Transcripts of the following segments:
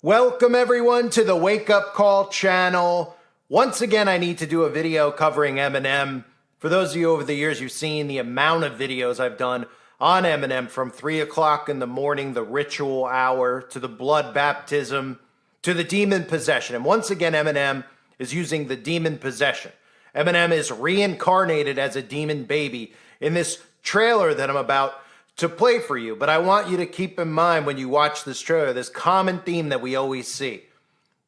Welcome everyone to the Wake Up Call channel. Once again, I need to do a video covering Eminem. For those of you over the years, you've seen the amount of videos I've done on Eminem, from 3 o'clock in the morning, the ritual hour, to the blood baptism, to the demon possession. And once again, Eminem is using the demon possession. Eminem is reincarnated as a demon baby in this trailer that I'm about to play for you. But I want you to keep in mind when you watch this trailer, this common theme that we always see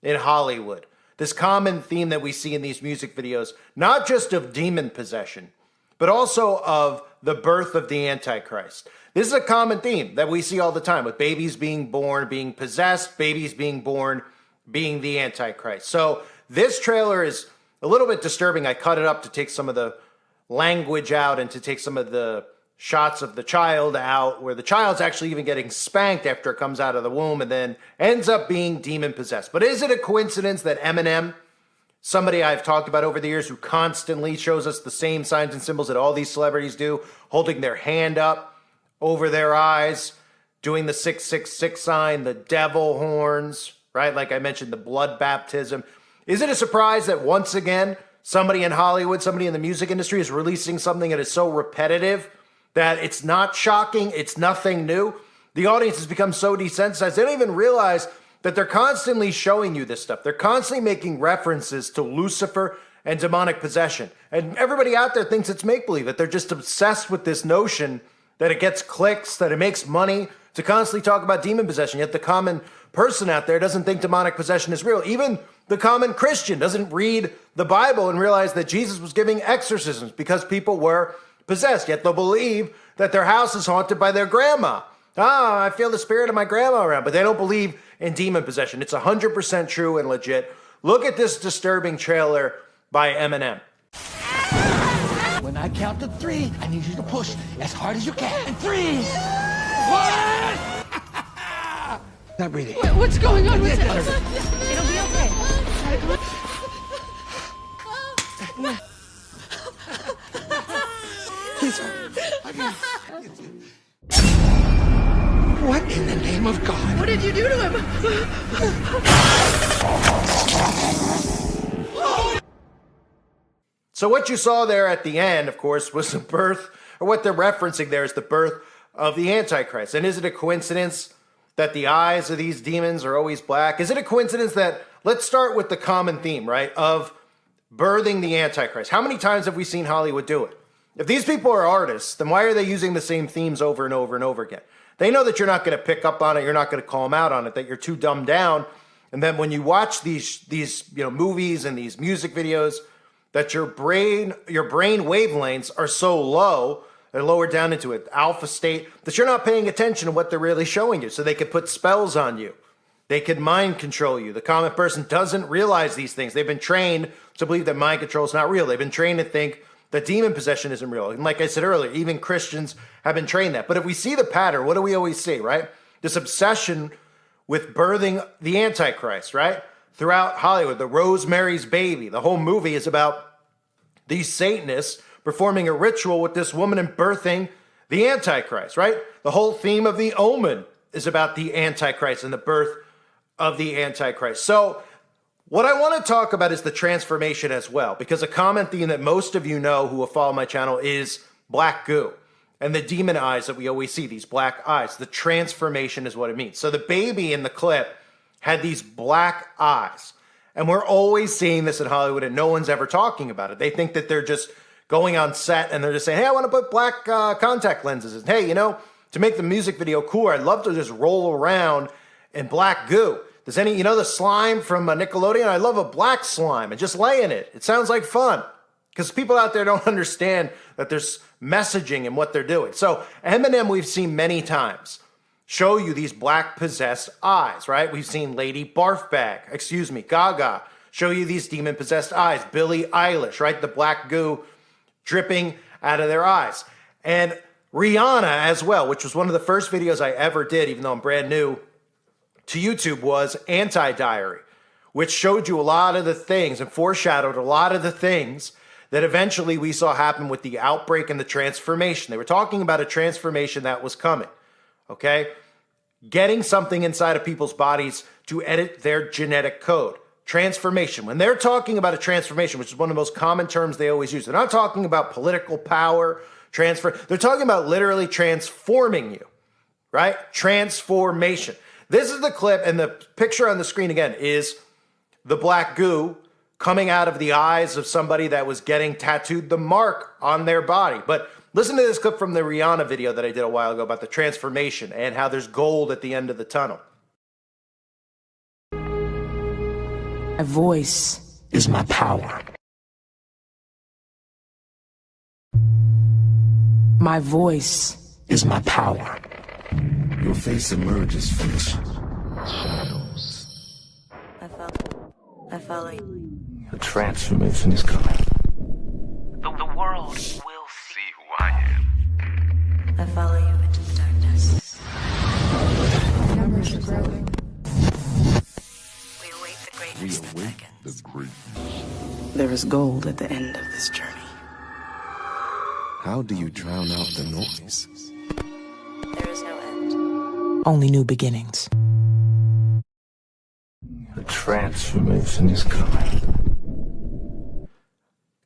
in Hollywood, this common theme that we see in these music videos, not just of demon possession, but also of the birth of the Antichrist. This is a common theme that we see all the time, with babies being born, being possessed, babies being born, being the Antichrist. So this trailer is a little bit disturbing. I cut it up to take some of the language out and to take some of the shots of the child out, where the child's actually even getting spanked after it comes out of the womb and then ends up being demon possessed. But is it a coincidence that Eminem, somebody I've talked about over the years who constantly shows us the same signs and symbols that all these celebrities do, holding their hand up over their eyes, doing the 666 sign, the devil horns, right? Like I mentioned, the blood baptism. Is it a surprise that once again, somebody in Hollywood, somebody in the music industry is releasing something that is so repetitive that it's not shocking, it's nothing new? The audience has become so desensitized, they don't even realize that they're constantly showing you this stuff. They're constantly making references to Lucifer and demonic possession. And everybody out there thinks it's make-believe, that they're just obsessed with this notion that it gets clicks, that it makes money to constantly talk about demon possession. Yet the common person out there doesn't think demonic possession is real. Even the common Christian doesn't read the Bible and realize that Jesus was giving exorcisms because people were possessed, yet they'll believe that their house is haunted by their grandma. I feel the spirit of my grandma around, but they don't believe in demon possession. It's 100% true and legit. Look at this disturbing trailer by Eminem. When I count to 3, I need you to push as hard as you can. And freeze! What? Not breathing. What's going on? It'll be okay. What in the name of God? What did you do to him? So what you saw there at the end, of course, was the birth, or what they're referencing there is the birth of the Antichrist. And is it a coincidence that the eyes of these demons are always black? Is it a coincidence that, let's start with the common theme, right, of birthing the Antichrist. How many times have we seen Hollywood do it? If these people are artists, then why are they using the same themes over and over and over again? They know that you're not going to pick up on it, you're not going to call them out on it, that you're too dumbed down. And then when you watch these movies and these music videos, that your brain wavelengths are so low, they're lowered down into an alpha state, that you're not paying attention to what they're really showing you. So they could put spells on you. They could mind control you. The common person doesn't realize these things. They've been trained to believe that mind control is not real. They've been trained to think that demon possession isn't real. And like I said earlier, even Christians have been trained that. But if we see the pattern, what do we always see, right? This obsession with birthing the Antichrist, right? Throughout Hollywood, the Rosemary's Baby, the whole movie is about these Satanists performing a ritual with this woman and birthing the Antichrist, right? The whole theme of The Omen is about the Antichrist and the birth of the Antichrist. So what I want to talk about is the transformation as well, because a common theme that most of you know who will follow my channel is black goo and the demon eyes that we always see, these black eyes. The transformation is what it means. So the baby in the clip had these black eyes, and we're always seeing this in Hollywood, and no one's ever talking about it. They think that they're just going on set and they're just saying, hey, I want to put black contact lenses. And hey, to make the music video cooler, I'd love to just roll around in black goo. Does any, the slime from Nickelodeon? I love a black slime and just lay in it. It sounds like fun, because people out there don't understand that there's messaging in what they're doing. So Eminem, we've seen many times show you these black possessed eyes, right? We've seen Lady Gaga, show you these demon possessed eyes. Billie Eilish, right? The black goo dripping out of their eyes. And Rihanna as well, which was one of the first videos I ever did, even though I'm brand new to YouTube, was Anti-Diary, which showed you a lot of the things and foreshadowed a lot of the things that eventually we saw happen with the outbreak and the transformation. They were talking about a transformation that was coming, okay? Getting something inside of people's bodies to edit their genetic code. Transformation. When they're talking about a transformation, which is one of the most common terms they always use, they're not talking about political power, transfer. They're talking about literally transforming you, right? Transformation. This is the clip, and the picture on the screen again is the black goo coming out of the eyes of somebody that was getting tattooed the mark on their body. But listen to this clip from the Rihanna video that I did a while ago about the transformation and how there's gold at the end of the tunnel. My voice is my power. My voice is my power. Your face emerges from the shadows. I follow you. A transformation is coming. The world will see who I am. I follow you into the darkness. Numbers are growing. We await the greatness that beckons. There is gold at the end of this journey. How do you drown out the noise? There is no end. Only new beginnings. A transformation is coming.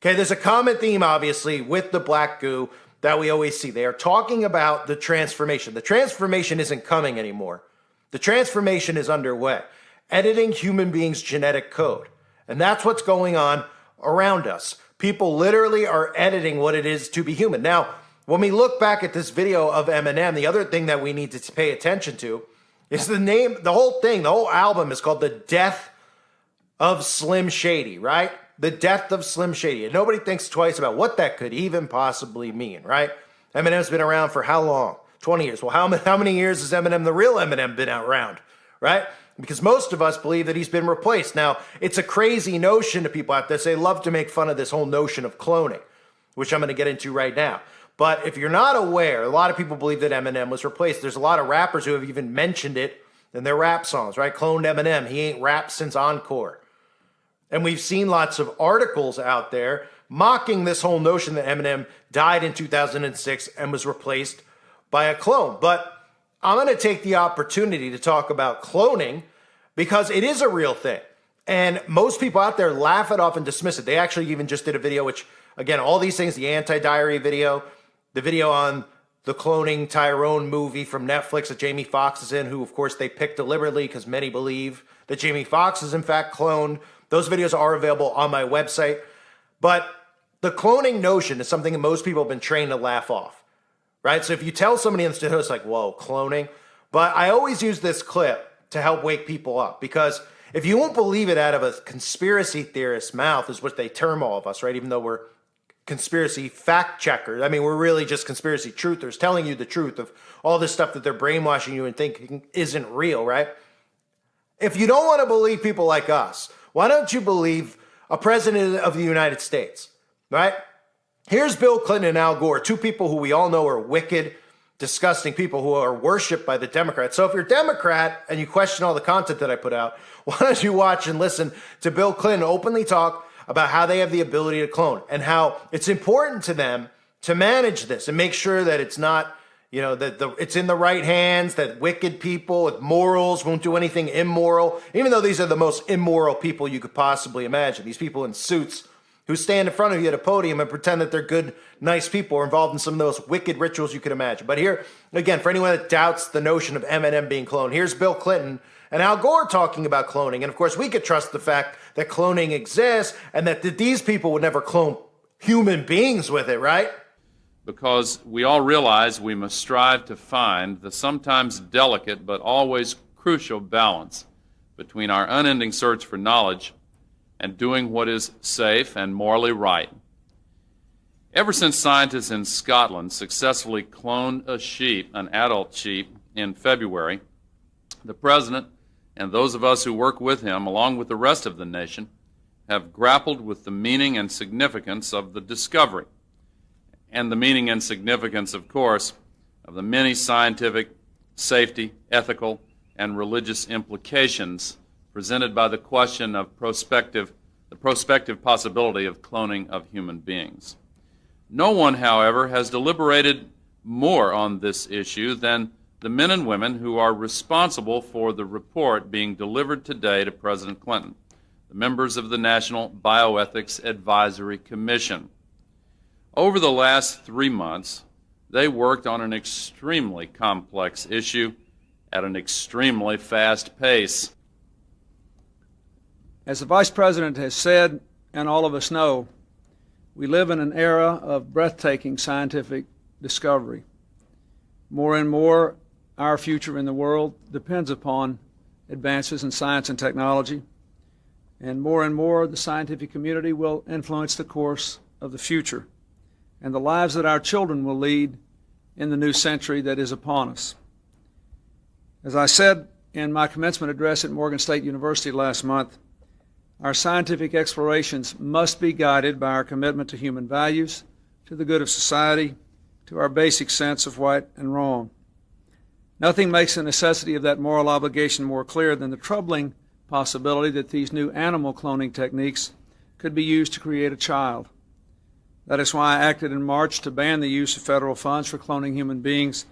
Okay, there's a common theme, obviously, with the black goo that we always see. They are talking about the transformation. The transformation isn't coming anymore. The transformation is underway. Editing human beings' genetic code. And that's what's going on around us. People literally are editing what it is to be human. Now, when we look back at this video of Eminem, the other thing that we need to pay attention to is the name, the whole thing, the whole album is called The Death of Slim Shady, right? The Death of Slim Shady. And nobody thinks twice about what that could even possibly mean, right? Eminem's been around for how long? 20 years. Well, how many years has Eminem, the real Eminem, been around, right? Because most of us believe that he's been replaced. Now, it's a crazy notion to people out there. They love to make fun of this whole notion of cloning, which I'm going to get into right now. But if you're not aware, a lot of people believe that Eminem was replaced. There's a lot of rappers who have even mentioned it in their rap songs, right? Cloned Eminem. He ain't rapped since Encore. And we've seen lots of articles out there mocking this whole notion that Eminem died in 2006 and was replaced by a clone. But I'm going to take the opportunity to talk about cloning because it is a real thing. And most people out there laugh it off and dismiss it. They actually even just did a video, which, again, all these things, the anti-diary video, the video on the cloning Tyrone movie from Netflix that Jamie Foxx is in, who, of course, they picked deliberately because many believe that Jamie Foxx is, in fact, cloned. Those videos are available on my website. But the cloning notion is something that most people have been trained to laugh off, right? So if you tell somebody in the studio, it's like, whoa, cloning. But I always use this clip to help wake people up because if you won't believe it out of a conspiracy theorist's mouth is what they term all of us, right? Even though we're conspiracy fact checkers. I mean, we're really just conspiracy truthers telling you the truth of all this stuff that they're brainwashing you and thinking isn't real, right? If you don't want to believe people like us, why don't you believe a president of the United States, right? Here's Bill Clinton and Al Gore, two people who we all know are wicked, disgusting people who are worshipped by the Democrats. So if you're a Democrat and you question all the content that I put out, why don't you watch and listen to Bill Clinton openly talk about how they have the ability to clone and how it's important to them to manage this and make sure that it's not, you know, that it's in the right hands, that wicked people with morals won't do anything immoral, even though these are the most immoral people you could possibly imagine. These people in suits who stand in front of you at a podium and pretend that they're good, nice people are involved in some of those wicked rituals you could imagine. But here, again, for anyone that doubts the notion of Eminem being cloned, here's Bill Clinton and Al Gore talking about cloning. And of course, we could trust the fact that cloning exists and that these people would never clone human beings with it, right? Because we all realize we must strive to find the sometimes delicate but always crucial balance between our unending search for knowledge and doing what is safe and morally right. Ever since scientists in Scotland successfully cloned a sheep, an adult sheep, in February, the President and those of us who work with him, along with the rest of the nation, have grappled with the meaning and significance of the discovery, and the meaning and significance, of course, of the many scientific, safety, ethical, and religious implications presented by the question of the prospective possibility of cloning of human beings. No one, however, has deliberated more on this issue than the men and women who are responsible for the report being delivered today to President Clinton, the members of the National Bioethics Advisory Commission. Over the last 3 months, they worked on an extremely complex issue at an extremely fast pace. As the Vice President has said, and all of us know, we live in an era of breathtaking scientific discovery. More and more, our future in the world depends upon advances in science and technology, and more, the scientific community will influence the course of the future and the lives that our children will lead in the new century that is upon us. As I said in my commencement address at Morgan State University last month, our scientific explorations must be guided by our commitment to human values, to the good of society, to our basic sense of right and wrong. Nothing makes the necessity of that moral obligation more clear than the troubling possibility that these new animal cloning techniques could be used to create a child. That is why I acted in March to ban the use of federal funds for cloning human beings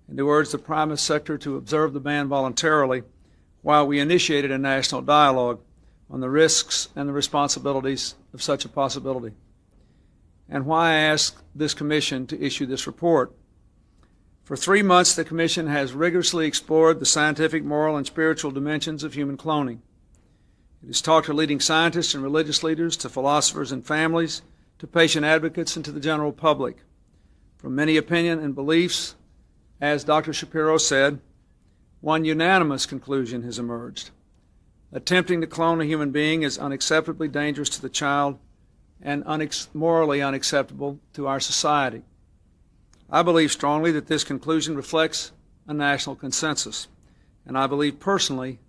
and to urge the private sector to observe the ban voluntarily while we initiated a national dialogue on the risks and the responsibilities of such a possibility, and why I asked this commission to issue this report. For 3 months, the commission has rigorously explored the scientific, moral, and spiritual dimensions of human cloning. It has talked to leading scientists and religious leaders, to philosophers and families, to patient advocates, and to the general public. From many opinions and beliefs, as Dr. Shapiro said, one unanimous conclusion has emerged. Attempting to clone a human being is unacceptably dangerous to the child and morally unacceptable to our society. I believe strongly that this conclusion reflects a national consensus, and I believe personally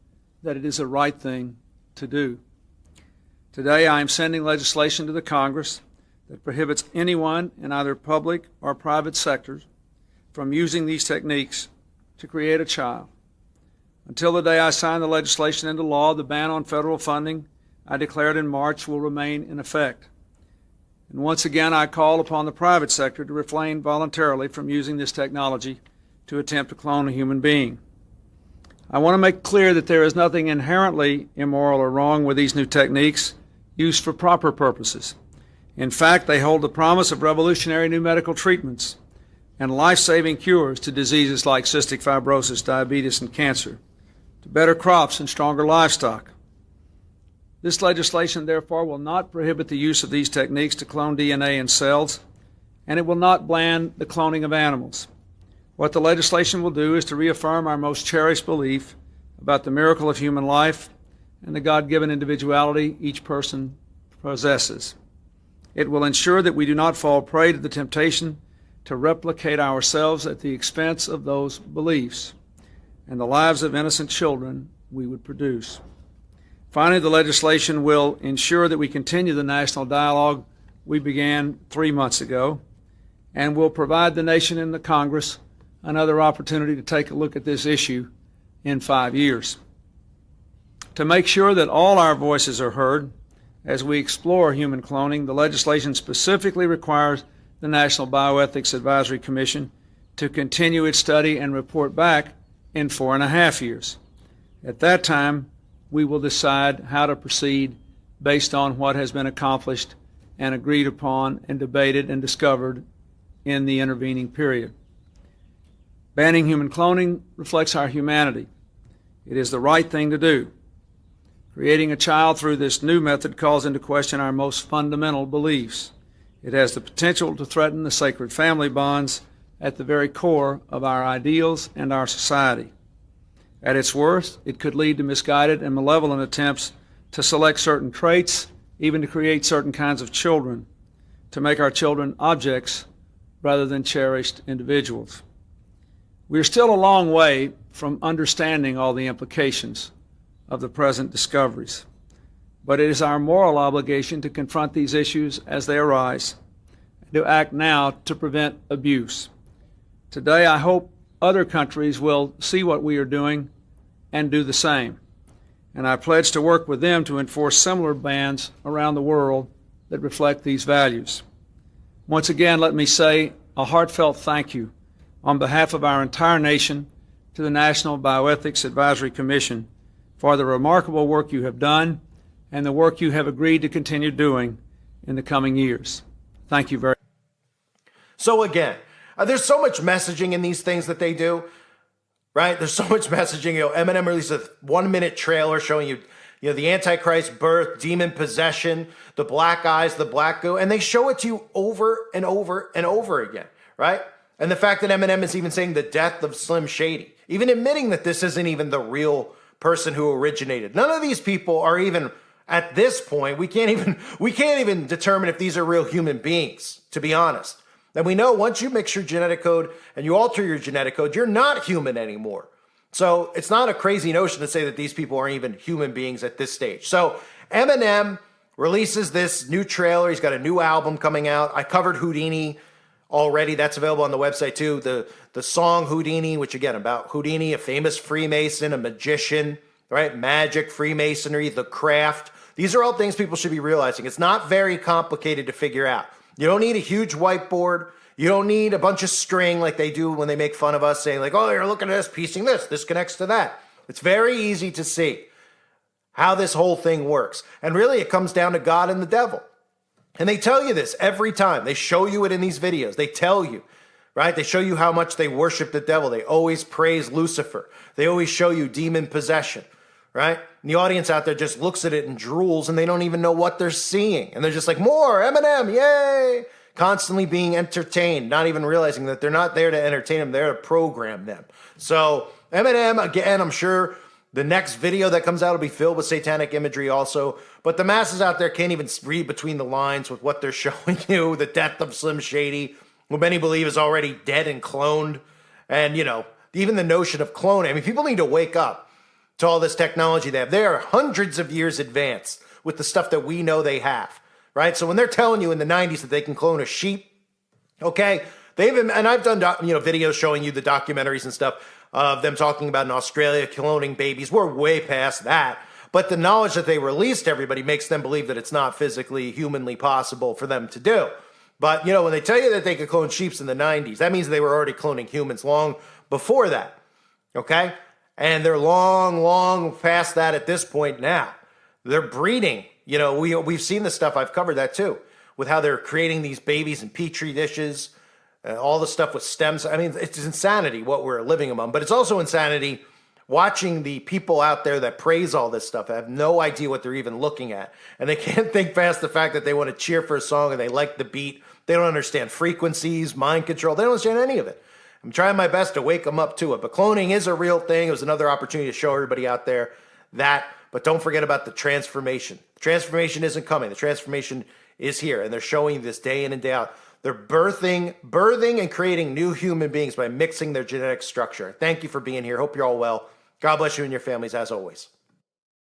that it is the right thing to do. Today, I am sending legislation to the Congress that prohibits anyone in either public or private sectors from using these techniques to create a child. Until the day I sign the legislation into law, the ban on federal funding I declared in March will remain in effect. And once again, I call upon the private sector to refrain voluntarily from using this technology to attempt to clone a human being. I want to make clear that there is nothing inherently immoral or wrong with these new techniques used for proper purposes. In fact, they hold the promise of revolutionary new medical treatments and life-saving cures to diseases like cystic fibrosis, diabetes, and cancer, to better crops and stronger livestock. This legislation, therefore, will not prohibit the use of these techniques to clone DNA in cells, and it will not ban the cloning of animals. What the legislation will do is to reaffirm our most cherished belief about the miracle of human life and the God-given individuality each person possesses. It will ensure that we do not fall prey to the temptation to replicate ourselves at the expense of those beliefs and the lives of innocent children we would produce. Finally, the legislation will ensure that we continue the national dialogue we began 3 months ago and will provide the nation and the Congress another opportunity to take a look at this issue in 5 years. To make sure that all our voices are heard as we explore human cloning, the legislation specifically requires the National Bioethics Advisory Commission to continue its study and report back in 4.5 years. At that time, we will decide how to proceed based on what has been accomplished and agreed upon and debated and discovered in the intervening period. Banning human cloning reflects our humanity. It is the right thing to do. Creating a child through this new method calls into question our most fundamental beliefs. It has the potential to threaten the sacred family bonds at the very core of our ideals and our society. At its worst, it could lead to misguided and malevolent attempts to select certain traits, even to create certain kinds of children, to make our children objects rather than cherished individuals. We are still a long way from understanding all the implications of the present discoveries, but it is our moral obligation to confront these issues as they arise, and to act now to prevent abuse. Today, I hope other countries will see what we are doing and do the same, and I pledge to work with them to enforce similar bans around the world that reflect these values. Once again, let me say a heartfelt thank you on behalf of our entire nation to the National Bioethics Advisory Commission for the remarkable work you have done and the work you have agreed to continue doing in the coming years. Thank you very much. So again, there's so much messaging in these things that they do, right? There's so much messaging. Eminem released a 1-minute trailer showing you, the Antichrist birth, demon possession, the black eyes, the black goo, and they show it to you over and over and over again, right? And the fact that Eminem is even saying the death of Slim Shady, even admitting that this isn't even the real person who originated. None of these people are even, at this point, we can't even determine if these are real human beings, to be honest. And we know once you mix your genetic code and you alter your genetic code, you're not human anymore. So it's not a crazy notion to say that these people aren't even human beings at this stage. So Eminem releases this new trailer. He's got a new album coming out. I covered Houdini already. That's available on the website too. The song Houdini, which again, about Houdini, a famous Freemason, a magician, right? Magic, Freemasonry, the craft. These are all things people should be realizing. It's not very complicated to figure out. You don't need a huge whiteboard. You don't need a bunch of string like they do when they make fun of us, saying like, oh, you're looking at this, piecing this connects to that. It's very easy to see how this whole thing works. And really, it comes down to God and the devil. And they tell you this every time. They show you it in these videos. They tell you, right? They show you how much they worship the devil. They always praise Lucifer. They always show you demon possession, right? And the audience out there just looks at it and drools, and they don't even know what they're seeing. And they're just like, more Eminem, yay! Constantly being entertained, not even realizing that they're not there to entertain them, they're to program them. So Eminem, again, I'm sure the next video that comes out will be filled with satanic imagery also, but the masses out there can't even read between the lines with what they're showing you. The death of Slim Shady, who many believe is already dead and cloned. And, even the notion of cloning. I mean, people need to wake up to all this technology they have. They are hundreds of years advanced with the stuff that we know they have. Right? So when they're telling you in the 90s that they can clone a sheep, okay, and I've done videos showing you the documentaries and stuff of them talking about in Australia cloning babies. We're way past that. But the knowledge that they released to everybody makes them believe that it's not physically, humanly possible for them to do. But, when they tell you that they could clone sheep in the 90s, that means they were already cloning humans long before that. Okay? And they're long, long past that at this point now. They're breeding. We've seen the stuff. I've covered that too, with how they're creating these babies in petri dishes, all the stuff with stems. I mean, it's insanity what we're living among, but it's also insanity watching the people out there that praise all this stuff have no idea what they're even looking at. And they can't think past the fact that they want to cheer for a song and they like the beat. They don't understand frequencies, mind control. They don't understand any of it. I'm trying my best to wake them up to it. But cloning is a real thing. It was another opportunity to show everybody out there that. But don't forget about the transformation. The transformation isn't coming. The transformation is here. And they're showing this day in and day out. They're birthing and creating new human beings by mixing their genetic structure. Thank you for being here. Hope you're all well. God bless you and your families as always.